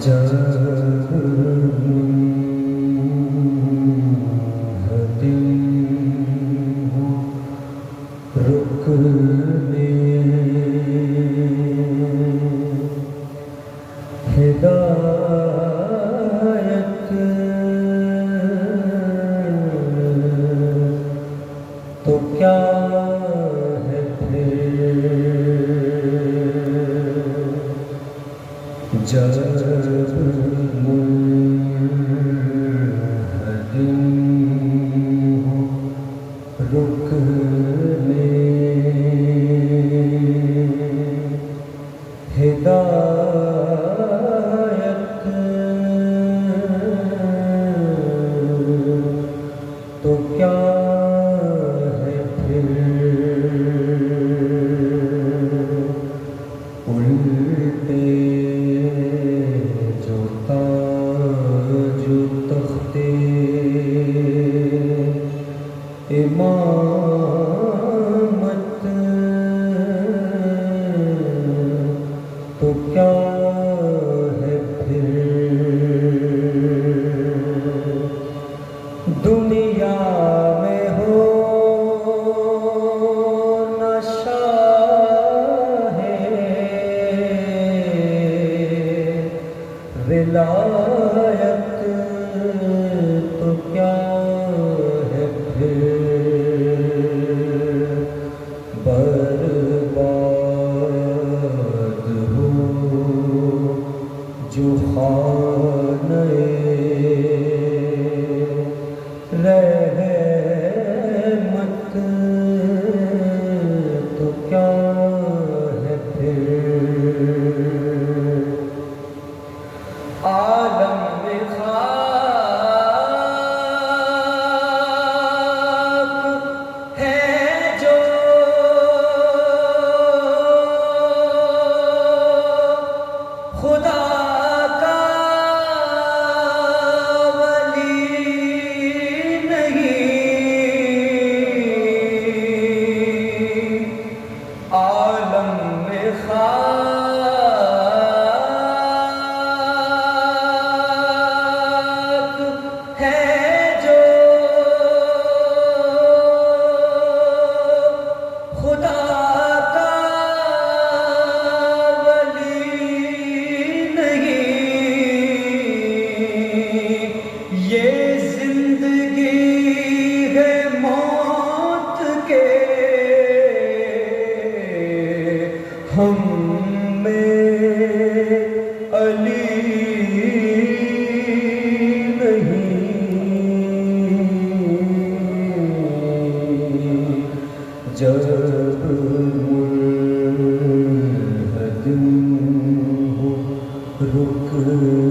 جب رکنے ہدایت تو کیا ہے پھر جب رکنے ہدایت تو کیا ہے پھر الٹے جو تاج و تختے امامت تو کیا ہے پھر دنیا میں ہو نہ شاہ ولایت تو کیا ہے پھر برباد ہو جو خانہ رحمت تو کیا ہے پھر عالم میں خاک ہے جو خدا کا ولی نہیں عالم میں خاک ہے جو خدا کا ولی نہیں یہ زندگی ہے موت کے ہم میں علی نہیں جب ملحد ہو رکنے